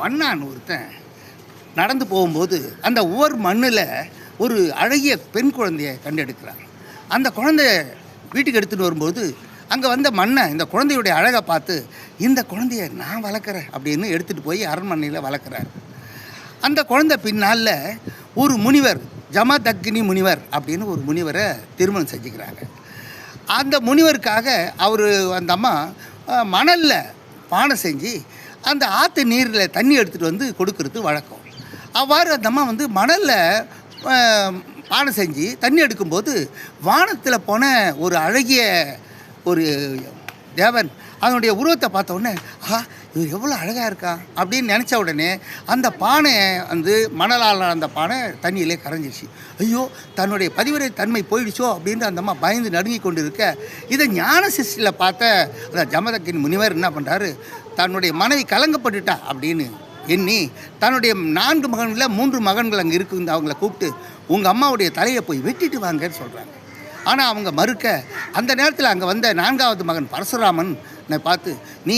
வண்ணான் ஒருத்தன் நடந்து போகும்போது அந்த ஒவ்வொரு மண்ணில் ஒரு அழகிய பெண் குழந்தையை கண்டெடுக்கிறான். அந்த குழந்தை வீட்டுக்கு எடுத்துகிட்டு வரும்போது அங்கே வந்த மண்ணை இந்த குழந்தையுடைய அழகை பார்த்து இந்த குழந்தைய நான் வளர்க்குறேன் அப்படின்னு எடுத்துகிட்டு போய் அரண்மனையில் வளர்க்குறாரு. அந்த குழந்தை பின்னால் ஒரு முனிவர், ஜமதக்னி முனிவர் அப்படின்னு ஒரு முனிவரை திருமணம் செஞ்சுக்கிறாங்க. அந்த முனிவருக்காக அந்த அம்மா மணலில் பானை செஞ்சு அந்த ஆற்று நீரில் தண்ணி எடுத்துகிட்டு வந்து கொடுக்கறது வழக்கம். அவ்வாறு அந்த அம்மா மணலில் பானை செஞ்சு தண்ணி எடுக்கும்போது வானத்தில் போன ஒரு அழகிய ஒரு தேவன் அதனுடைய உருவத்தை பார்த்த உடனே இவர் எவ்வளோ அழகாக இருக்கான் அப்படின்னு நினச்ச உடனே அந்த பானை மணலால் அந்த பானை தண்ணியிலே கரைஞ்சிச்சு. ஐயோ, தன்னுடைய பதிவரை தன்மை போயிடுச்சோ அப்படின்னு அந்த அம்மா பயந்து நடுங்கி கொண்டு இருக்க, இதை ஞான சிருஷ்டியில் பார்த்த அந்த ஜமதக்கின் முனிவர் என்ன பண்ணுறாரு, தன்னுடைய மனைவி கலங்கப்பட்டுட்டா அப்படின்னு எண்ணி தன்னுடைய 4 மகன்களில் 3 மகன்கள் அங்கே இருக்குது, அவங்கள கூப்பிட்டு உங்கள் அம்மாவுடைய தலையை போய் வெட்டிட்டு வாங்கன்னு சொல்கிறாங்க. ஆனால் அவங்க மறுக்க, அந்த நேரத்தில் அங்கே வந்த 4வது மகன் பரசுராமன் பார்த்து, நீ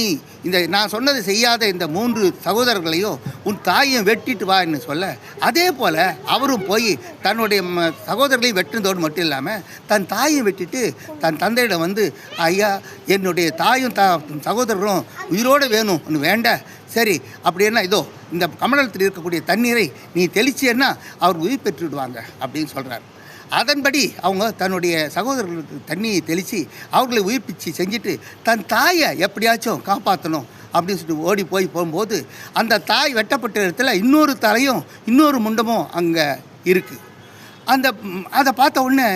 நான் சொன்னதை செய்யாத இந்த 3 சகோதரர்களையும் உன் தாயையும் வெட்டிட்டு வான்னு சொல்ல, அதே போல் அவரும் போய் தன்னுடைய சகோதரர்களையும் வெட்டுனதோடு மட்டும் இல்லாமல் தன் தாயை வெட்டிட்டு தன் தந்தையிடம் ஐயா, என்னுடைய தாயும் சகோதரர்களும் உயிரோடு வேணும் வேண்ட, சரி அப்படின்னா இதோ இந்த கமலத்தில் இருக்கக்கூடிய தண்ணீரை நீ தெளிச்சேன்னா அவர் உயிர் பெற்றுவிடுவாங்க அப்படின்னு சொல்கிறார். அதன்படி அவங்க தன்னுடைய சகோதரர்களுக்கு தண்ணியை தெளித்து அவர்களை உயிர்ப்பிச்சு செஞ்சுட்டு தன் தாயை எப்படியாச்சும் காப்பாற்றணும் அப்படின்னு சொல்லிட்டு ஓடி போகும்போது அந்த தாய் வெட்டப்பட்ட இடத்துல இன்னொரு தலையும் இன்னொரு முண்டமும் அங்கே இருக்குது. அதை பார்த்த உடனே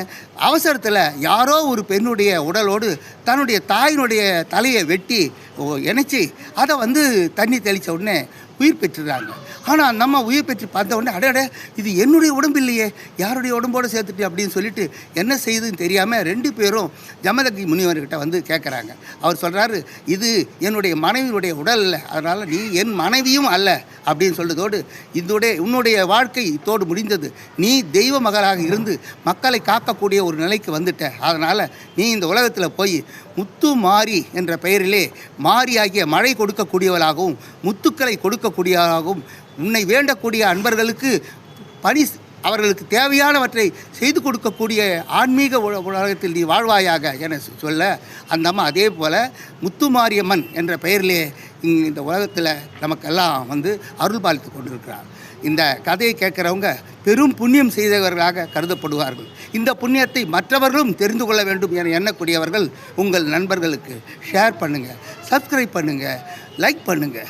அவசரத்தில் யாரோ ஒரு பெண்ணுடைய உடலோடு தன்னுடைய தாயினுடைய தலையை வெட்டி இணைச்சி அதை தண்ணி தெளித்த உடனே உயிர் பெற்றுறாங்க. ஆனால் நம்ம உயிர் பெற்று பார்த்த உடனே அடே இது என்னுடைய உடம்பு இல்லையே, யாருடைய உடம்போடு சேர்த்துட்டு அப்படின்னு சொல்லிட்டு என்ன செய்யுதுன்னு தெரியாமல் 2 பேரும் ஜமதக்னி முனிவர்கிட்ட கேட்குறாங்க. அவர் சொல்கிறாரு, இது என்னுடைய மனைவியுடைய உடல் இல்லை, அதனால் நீ என் மனைவியும் அல்ல அப்படின்னு சொல்கிறதோடு உன்னுடைய வாழ்க்கை இத்தோடு முடிந்தது. நீ தெய்வ மகளாக இருந்து மக்களை காக்கக்கூடிய ஒரு நிலைக்கு வந்துட்ட. அதனால் நீ இந்த உலகத்தில் போய் முத்து மாரி என்ற பெயரிலே மாரியாகிய மழை கொடுக்கக்கூடியவளாகவும் முத்துக்களை கொடுக்கக்கூடியவளாகவும் உன்னை வேண்டக்கூடிய அன்பர்களுக்கு அவர்களுக்கு தேவையானவற்றை செய்து கொடுக்கக்கூடிய ஆன்மீக உலகத்தில் நீ வாழ்வாயாக என சொல்ல, அந்த அம்மா அதே போல் முத்துமாரியம்மன் என்ற பெயரிலே இந்த உலகத்தில் நமக்கெல்லாம் அருள் பாலித்து கொண்டிருக்கிறார். இந்த கதையை கேட்குறவங்க பெரும் புண்ணியம் செய்தவர்களாக கருதப்படுவார்கள். இந்த புண்ணியத்தை மற்றவர்களும் தெரிந்து கொள்ள வேண்டும் என எண்ணக்கூடியவர்கள் உங்கள் நண்பர்களுக்கு ஷேர் பண்ணுங்கள், சப்ஸ்கிரைப் பண்ணுங்கள், லைக் பண்ணுங்கள்.